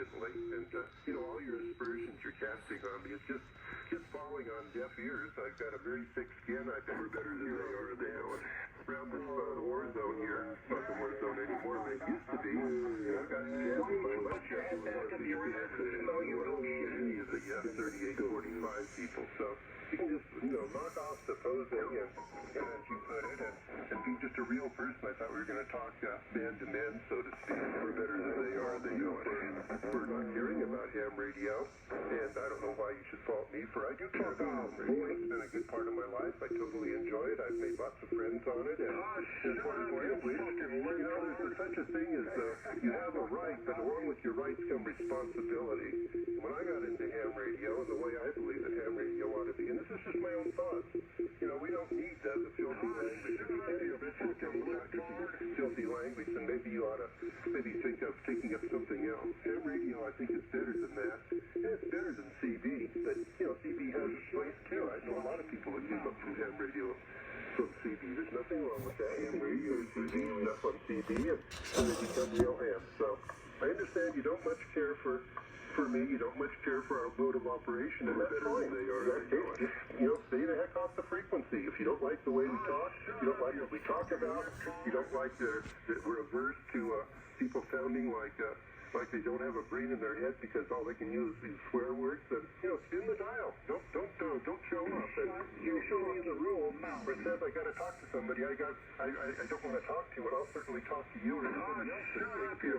unfortunately. And, all your aspersions you're casting on me, it's just falling on deaf ears. I've got a very thick skin. I think we're better than they are. They know it. Around this war zone here, it's not the war zone anymore, but it used to be. I've got jams in my left chest. Any of the 3845 people. So you can just, knock off the posing and as you put it, and be just a real person. I thought we were going to talk man to man, so to speak. We're better than they are. They know it. We're not hearing about ham radio, and I don't know why you should fault me for I do talk about ham radio. It's been a good part of my life. I totally enjoy it. I've made lots of friends on it, and it's one of the privileged. There's such a thing as you have a right, but along with your rights come responsibility. When I got into ham radio, and the way I believe that ham radio ought to be, and this is just my own thoughts, we don't need the filthy language. If you filthy language, then maybe you ought to think of taking up something else. Ham radio, I think, is better than that. And it's better than CB, but, CB has its place, too. I know a lot of people that came up from ham radio from CB. There's nothing wrong with that. Ham radio and CB, stuff on CB, and they become real ham. So, I understand you don't much care for me, you don't much care for our mode of operation, and that's fine. They are, stay the heck off the frequency. If you don't like the way we talk, you don't like what we talk about, you don't like that we're averse to people sounding like they don't have a brain in their head because all they can use is swear words, then, spin the dial. Don't show up. And you show me the rule where it says I got to talk to somebody I don't want to talk to, and I'll certainly talk to you or anybody else. I see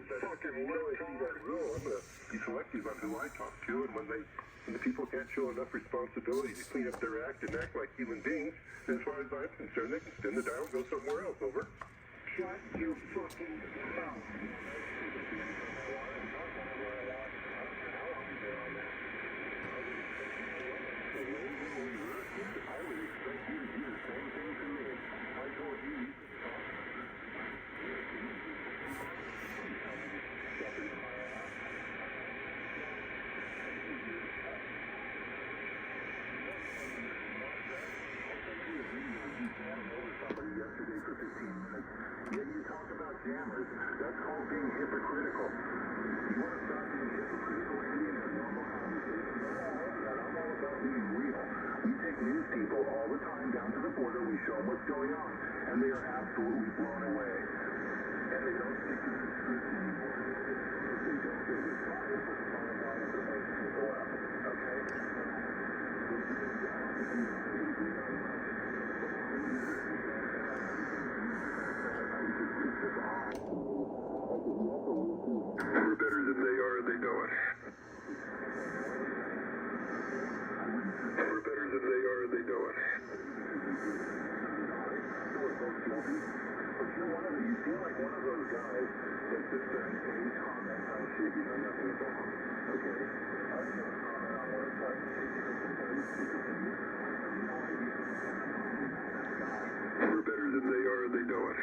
that rule. I'm going to be selective on who I talk to, and when the people can't show enough responsibility to clean up their act and act like human beings, as far as I'm concerned, they can spin the dial and go somewhere else. Over. Shut your fucking mouth. Yesterday for 15 minutes. Yet you talk about jammers. That's called being hypocritical. You want to stop being hypocritical and in a normal conversation? And I'm all about being real. We take news people all the time down to the border. We show them what's going on. And they are absolutely blown away. And they don't stick to the script anymore. They don't feel responsible for the bodies that make people up. Okay? We're better than they are, and they know it. We're better than they are, and they know it. You feel like one of those guys that sits there and pays comments on shit you know nothing about. Okay? I was going to comment on one side and say, we're better than they are, and they know it.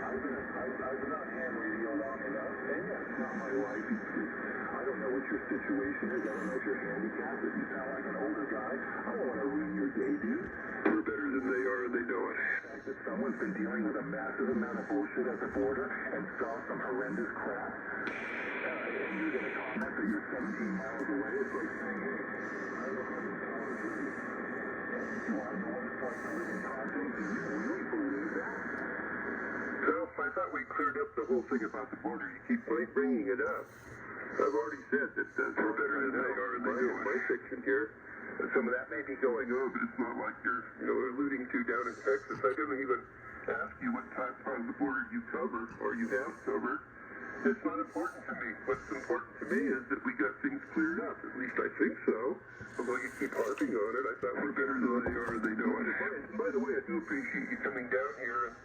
I've been on ham radio long enough, and that's not my life. I don't know what your situation is. I don't know if you're handicapped, if you sound like an older guy. I don't want to ruin your day, dude. We're better than they are, and they know it. That someone's been dealing with a massive amount of bullshit at the border and saw some horrendous crap. And you're going to comment that you're 17 miles away. It's like saying, hey, I live on the power of you. Do I know what it's like to live in poverty? Do you really believe that? Well, I thought we cleared up the whole thing about the border. You keep bringing it up. I've already said that we're better than they are, and they do. My section here, some of that may be going on, but it's not like you're, alluding to down in Texas. I didn't even ask you what part of the border you cover or you have covered. It's not important to me. What's important to me is that we got things cleared up. At least I think so. Although you keep harping on it, I thought we're better than they are, and they know it. And by the way, I do appreciate you coming down here and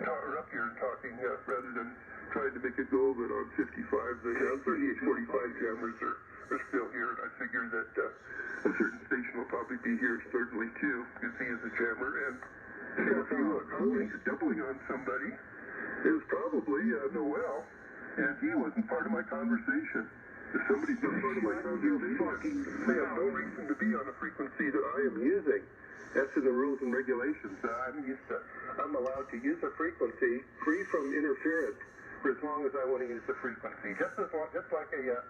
up here and talking rather than trying to make it go over it on 55. The 3845 jammers are still here, and I figure that a certain station will probably be here certainly too, because he is a jammer, and if you are doubling on somebody, it was probably Noel, and he wasn't part of my conversation. If somebody's not part of my conversation, they have no reason to be on a frequency that I am using. That's in the rules and regulations. I'm allowed to use a frequency free from interference for as long as I want to use the frequency. Just like a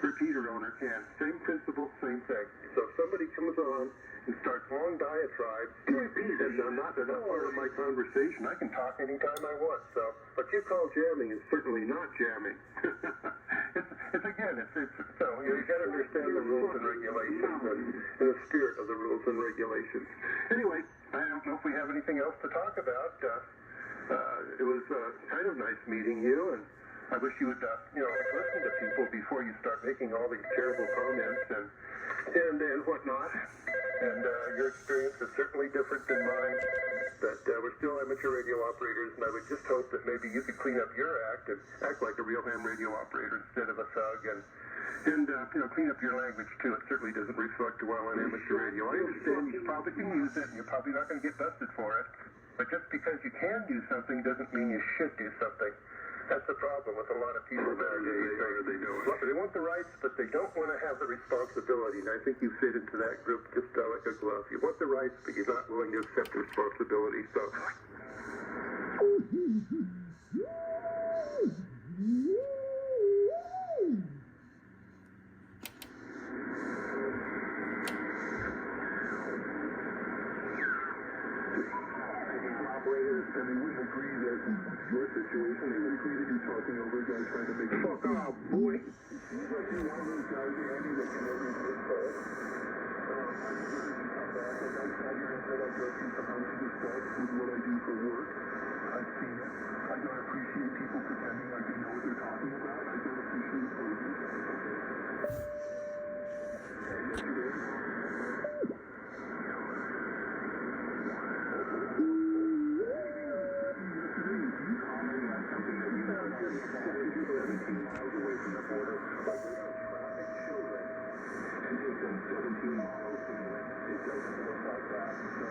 repeater owner can. Same principle, same thing. So if somebody comes on and starts long diatribes, and they're not part of my conversation, I can talk anytime I want. So what you call jamming is certainly not jamming. So you got to understand the rules and regulations and the spirit of the rules and regulations. Anyway, I don't know if we have anything else to talk about. It was kind of nice meeting you, and I wish you would, listen to people before you start making all these terrible comments and whatnot. And your experience is certainly different than mine. But we're still amateur radio operators, and I would just hope that maybe you could clean up your act and act like a real ham radio operator instead of a thug, and clean up your language too. It certainly doesn't reflect well on amateur radio. I understand you probably can use it, and you're probably not going to get busted for it. But just because you can do something doesn't mean you should do something. That's the problem with a lot of people nowadays. They want the rights, but they don't want to have the responsibility. And I think you fit into that group just like a glove. You want the rights, but you're not willing to accept the responsibility. So. And they wouldn't agree that your situation, they would agree to be talking over a guy trying to make a fuck off, boy. Seems like you're one of those guys, Andy, that can never get caught. I just heard you come back and outside your head, I guess you're supposed to discuss with what I do for work. I've seen it. I don't appreciate people pretending like they know what they're talking about. I don't appreciate posers. Okay. And yesterday, miles away from the border, but we're going to traffic children and take them 17 miles inland. It doesn't look like that. So,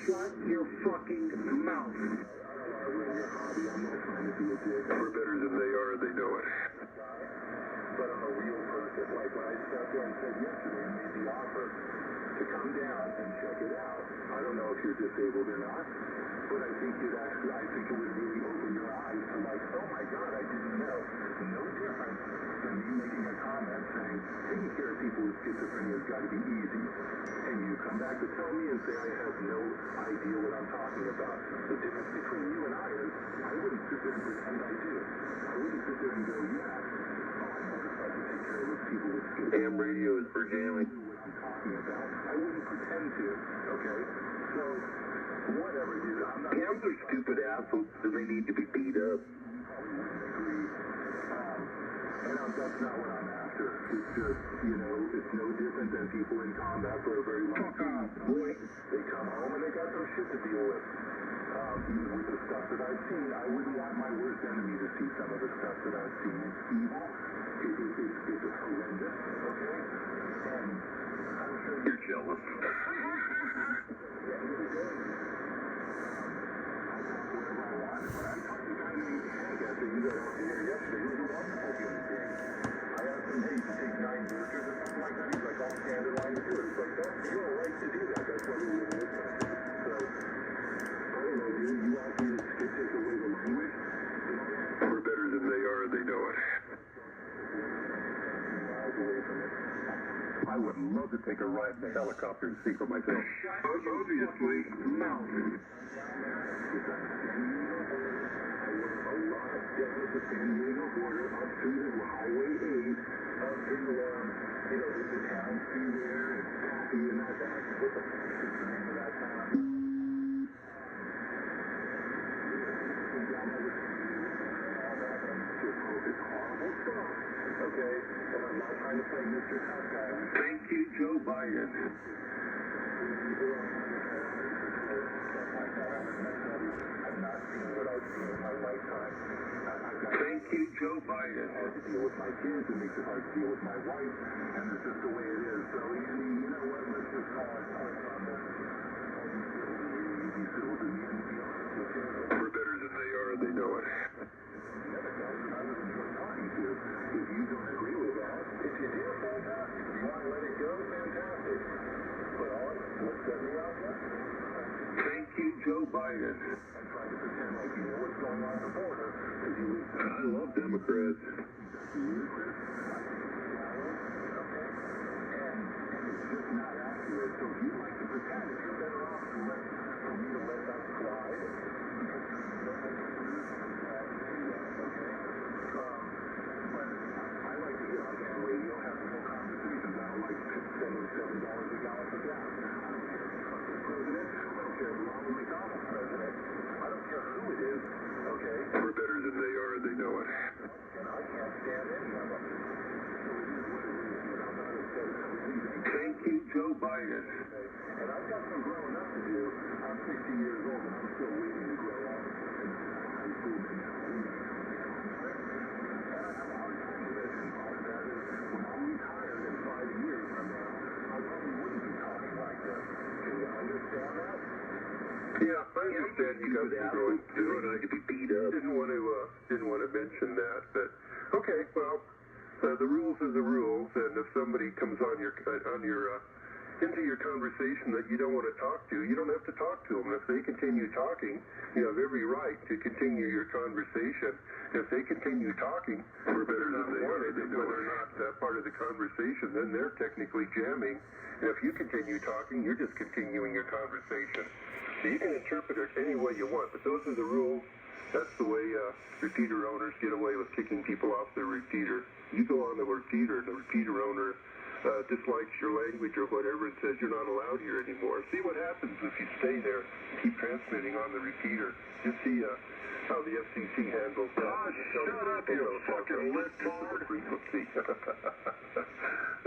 shut your fucking mouth. I don't want to ruin your hobby. I'm not trying to be a dick. We're better than they are, they know it. But I'm a real person. Like when I sat there and said yesterday and made the offer to come down and check it out. I don't know if you're disabled or not, but I think it would really open your eyes to like, oh my God, I didn't know. No different than me making a comment saying, taking care of people with schizophrenia has got to be easy. And you come back to tell me and say I have no idea what I'm talking about. The difference between you and I is, I wouldn't sit there and pretend I do. I wouldn't sit there and go, yeah, I know how to take care of those people with schizophrenia. Ham radio is for jamming. I'm talking about. I wouldn't pretend to, okay? So, whatever, dude. I'm not... Hams are stupid assholes, and they need to be beat up. You probably wouldn't agree. That's not what I'm after. It's just, it's no different than people in combat for a very long time. Boy, they come home and they got some shit to deal with. Even with the stuff that I've seen, I wouldn't want my worst enemy to see some of the stuff that I've seen. It's evil. It's horrendous, okay? And I'm sure you're jealous. Hey, to take 9 burgers or something like that. He's like, all standard line to do it. It's like, that's your right to do that. That's why we live in this country. So, I don't know, dude. You want me to take away the language? We're better than they are, they know it. Miles away from it. I would love to take a ride in a helicopter and see for myself. Obviously. No. Down the San Diego border, up through the Highway 8, up through, the town through there, and Pappy and all that. What the fuck is the name of that town? It's horrible stuff. Okay, and I'm not trying to play Mr. Tough Guy. Thank you, Joe Biden. I've not seen what I've seen in my lifetime. Thank you, Joe Biden. I have to deal with my kids, it makes it hard to deal with my wife, and it's just the way it is. So, Andy, you know what, let's just call it quits on this. I'll be civil to you, you be civil to me, and to be honest with you. We're better than they are, they know it. The other guys that I was enjoying talking to, if you don't agree with that, if you do, fantastic. If you want to let it go, fantastic. But all of it, let's set me out there. Thank you, Joe Biden. And try to pretend like you know what's going on at the border. I love Democrats. Just not accurate. So if you'd like to pretend, if you're better off for me to let that slide, because you're but I like to get on the radio, have the whole conversations. I don't like spending $7 a gallon for gas. I don't care if Trump is president. I don't care if Ronald McDonald's president. I don't care who it is. Okay? We're better than they are, and they know it. And I can't stand any of them. So it is what it is. And I'm not as Thank you, Joe Biden. and I've got some growing up to do. I'm 60 years old and I'm still waiting to grow up. And I'm proven now. And I have a hard time with it. And part of that is when I'm retired in 5 years from now, I probably wouldn't be talking like this. Can you understand that? Yeah, I understand you got some growing to do, and I could be beat up. Didn't want to mention that, but okay, well, the rules are the rules, and if somebody comes on your into your conversation that you don't want to talk to, you don't have to talk to them. If they continue talking, you have every right to continue your conversation. If they continue talking, we're better than they are. Whether or not part of the conversation, then they're technically jamming. And if you continue talking, you're just continuing your conversation. So you can interpret it any way you want, but those are the rules. That's the way repeater owners get away with kicking people off their repeater. You go on the repeater, and the repeater owner dislikes your language or whatever and says you're not allowed here anymore. See what happens if you stay there and keep transmitting on the repeater. You see how the FCC handles that. Shut up, you fucking lifthard. Frequency.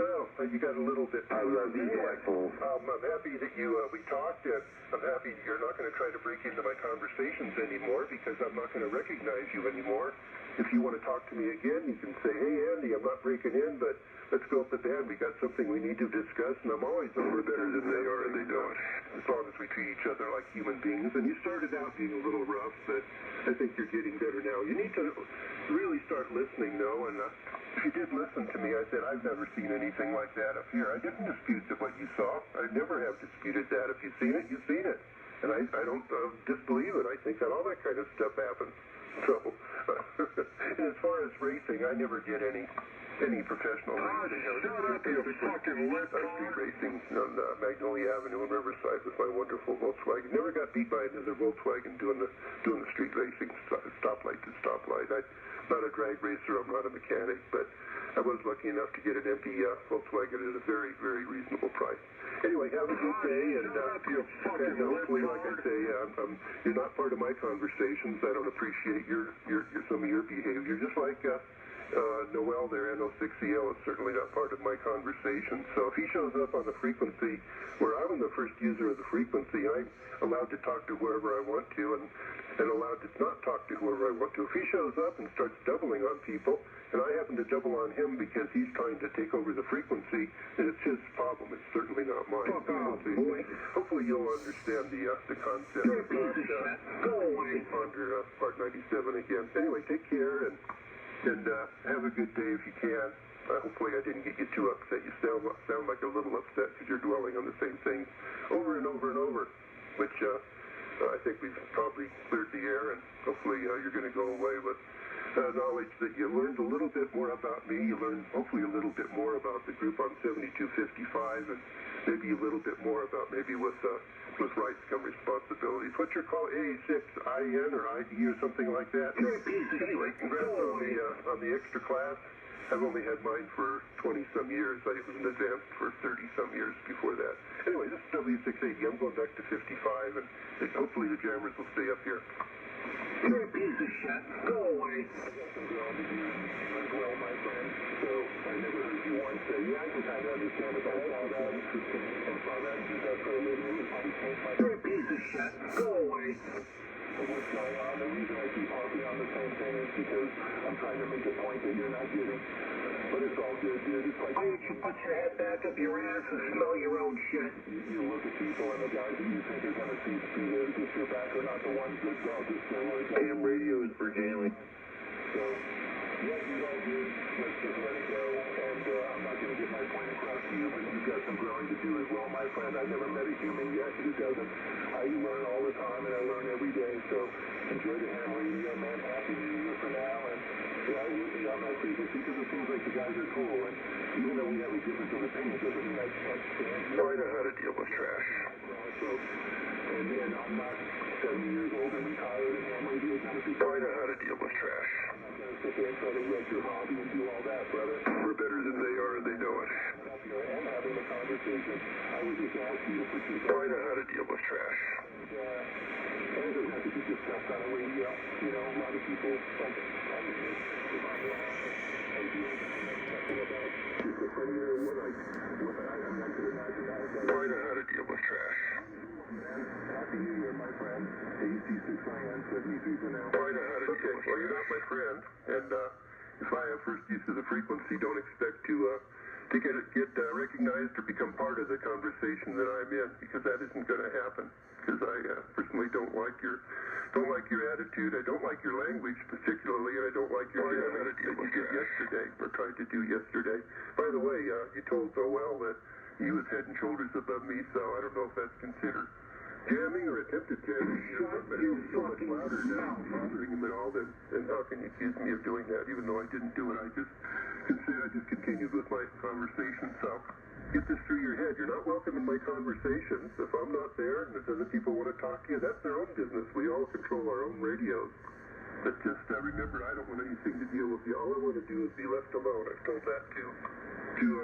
Oh, you got a little bit. I love these assholes. I'm happy that we talked, and I'm happy that you're not going to try to break into my conversations anymore because I'm not going to recognize you anymore. If you want to talk to me again, you can say, hey, Andy, I'm not breaking in, but let's go up the band. We got something we need to discuss, and I'm always over better than they are, and they don't. As long as we treat each other like human beings. And you started out being a little rough, but I think you're getting better now. You need to really start listening, though, and if you did listen to me, I said, I've never seen anything like that up here. I didn't dispute what you saw. I never have disputed that. If you've seen it, you've seen it. And I don't disbelieve it. I think that all that kind of stuff happens. So, and as far as racing, I never did any professional racing. Shut up, you fucking lifthard. Street racing on Magnolia Avenue in Riverside with my wonderful Volkswagen. Never got beat by another Volkswagen doing the street racing, stoplight to stoplight. I'm not a drag racer. I'm not a mechanic, but I was lucky enough to get an empty Volkswagen at a very, very reasonable price. Anyway, have a good day, and hopefully, like I say, you're not part of my conversations. I don't appreciate some of your behavior. Just like Noel there, N06EL, is certainly not part of my conversation. So if he shows up on the frequency where I'm the first user of the frequency, I'm allowed to talk to whoever I want to, and allowed to not talk to whoever I want to. If he shows up and starts doubling on people, and I happen to double on him because he's trying to take over the frequency, then it's his problem. It's certainly not mine. Hopefully you'll understand the concept. Go away. Ponder Part 97 again. Anyway, take care and have a good day if you can. Hopefully I didn't get you too upset. You sound like a little upset because you're dwelling on the same thing over and over and over, which I think we've probably cleared the air, and hopefully you're going to go away with knowledge that you learned a little bit more about me. You learned hopefully a little bit more about the group on 7255, and maybe a little bit more about maybe with rights come responsibilities. What's your call? A6IN or ID or something like that? Anyway, congrats on the extra class. I've only had mine for 20-some years. I was an advanced for 30-some years before that. Anyway, this is W680. I'm going back to 55, and hopefully the jammers will stay up here. You're a piece of shit. Go away. I got some ground to do as well, my friend. So I never heard you once say, yeah, I can kind of understand about all that. And parlance is that for a living. You're a piece of shit. Go away. What's going on? The reason I keep harping on the same thing is because I'm trying to make a point that you're not getting. But it's all good, dude. It's like, why don't you put your head back up your ass and smell your own shit? You look at people and the guys that you think are going to see through there to get your back are not the ones that go just go like AM radio is for jamming. So, yeah, you all good. Let's just let it go. And I'm not going to get my point across to you, but you've got some growing to do as well, my friend. I've never met a human yet who doesn't. I learn all the time, and I learn every day. So enjoy the ham radio, man. Happy New Year for now, and I will be on my frequency because it seems like the guys are cool. And even though we have a difference of opinion, doesn't mean I can't stand you. I know how to deal with trash. And I'm not 70 years old and retired, and ham radio is not a big I know how to deal with trash. sit there and try to wreck your hobby and do all that, brother. We're better than they are, and they know it. And having a conversation. I would just ask you to put your I know how to deal with trash. and it doesn't have to be discussed on the radio. You know, a lot of people like schizophrenia or what I could imagine that. I know how to deal with trash. Happy New Year, my friend. 86 IN 73 for now. I know how to deal with trash. Well, you're not my friend, and if I have first use of the frequency, don't expect to get recognized or become part of the conversation that I'm in, because that isn't going to happen. Because I personally don't like your attitude. I don't like your language particularly, and I don't like your jamming that you did yesterday or tried to do yesterday. By the way, you told so well that he was head and shoulders above me, so I don't know if that's considered jamming or attempted jamming. You're so much louder now, bothering him at all, and how can you accuse me of doing that, even though I didn't do it? I just continued with my conversation. So get this through your head. You're not welcome in my conversations. If I'm not there and if other people want to talk to you, that's their own business. We all control our own radios. But just remember, I don't want anything to deal with you. All I want to do is be left alone. I've told that to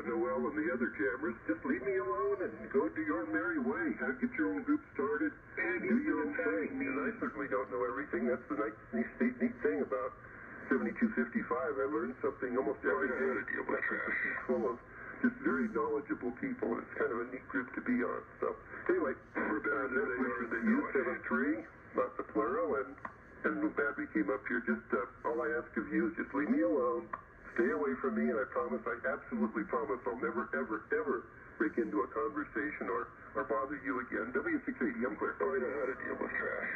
Noel and the other jammers. Just leave me alone and go do your merry way. Get your own group started and do your own thing. And I certainly don't know everything. That's the neat thing about 7255. I learned something almost every day. How to deal with trash. Full of just very knowledgeable people, and it's kind of a neat group to be on. So anyway, we're better than they are than you. 73, not the plural, and I'm glad we came up here. Just all I ask of you is just leave me alone. Stay away from me, and I promise, I absolutely promise, I'll never, ever, ever break into a conversation or bother you again. W680, I'm clear. I know how to deal with trash.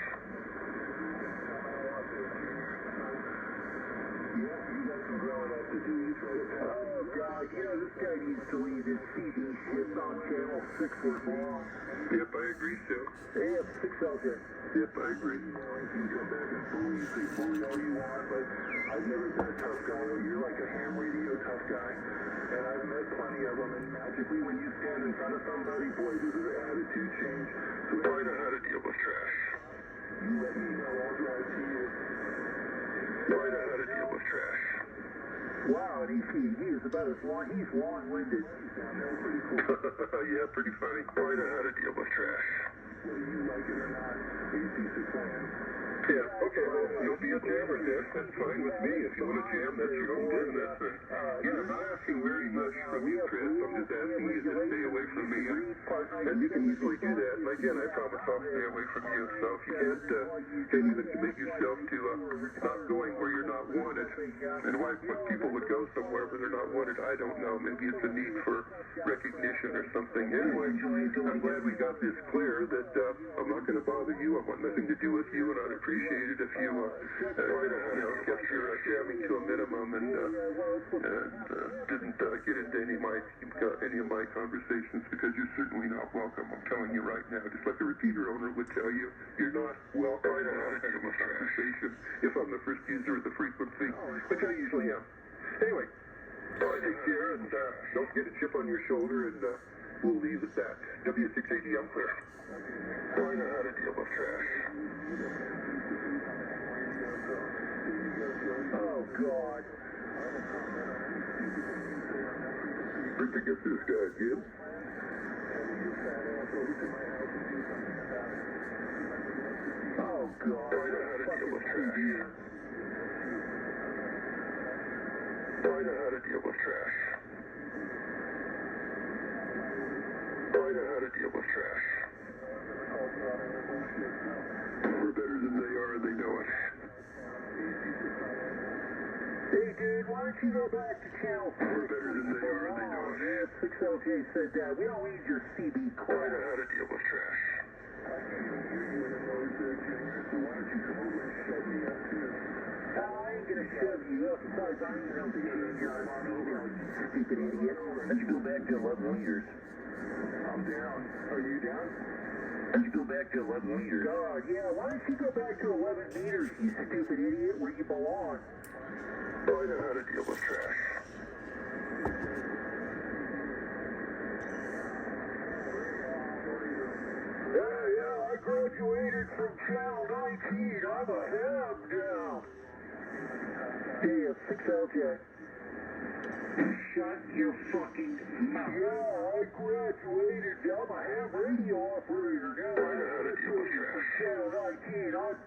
Yeah, you got some growing up to do. You try to oh, God, you know, this guy needs to leave his CD shit on channel 6 for long. Yep, I agree, Sue. Yeah, 6 out there. Yep, I agree. You can come back and bully, say bully all you want, but I've never been a tough guy. You're like a ham radio tough guy. And I've met plenty of them, and magically when you stand in front of somebody, boy, does their attitude change. So I know how to deal with trash. you let me know, I'll drive to you. I know how to deal with trash. Wow, and he is about as long, he's long-winded. That's pretty cool. Yeah, pretty funny. I know how to deal with trash. Whether you like it or not, 86 fans. Yeah, okay, well, you'll be a jammer then. That's fine with me. If you want to jam, that's your own business. And I'm not asking very much from you, Chris. I'm just asking you to stay away from me. And you can easily do that. And again, I promise I'll stay away from you. So if you can't even commit yourself to not going where you're not wanted, and why people would go somewhere where they're not wanted, I don't know. Maybe it's a need for recognition or something. Anyway, I'm glad we got this clear that I'm not going to bother you. I want nothing to do with you, and I'd appreciate it if you kept your jamming to a minimum and didn't get into any of my conversations, because you're certainly not welcome. I'm telling you right now, just like a repeater owner would tell you, you're not welcome in a conversation if I'm the first user of the frequency, which I usually am. Anyway, take care and don't get a chip on your shoulder, and we'll leave at that. W680, I'm clear. I know how to deal with trash. Oh, God. Where'd you get this guy, Gibbs? Oh, God. I know how to deal with trash. I know how to deal with trash. I know how to deal with trash. We're better than they are, and they know it. Hey, dude, why don't you go back to channel 6? We're better than they are, and they know it. 6LJ said that. We don't need your CB I crap. know how to deal with trash. I ain't gonna shove you up. Besides, I ain't gonna be in your stupid idiot. Let's go back to 11 meters. I'm down. Are you down? Let's go back to 11 meters. God, yeah, why don't you go back to 11 meters, you stupid idiot, where you belong? Oh, I know how to deal with trash. Yeah, I graduated from Channel 19. I'm a ham now. Hey, 6LJ. Shut your fucking mouth. Yeah, I graduated. I'm a ham radio operator now. I know how to deal with trash. Channel 19. I'm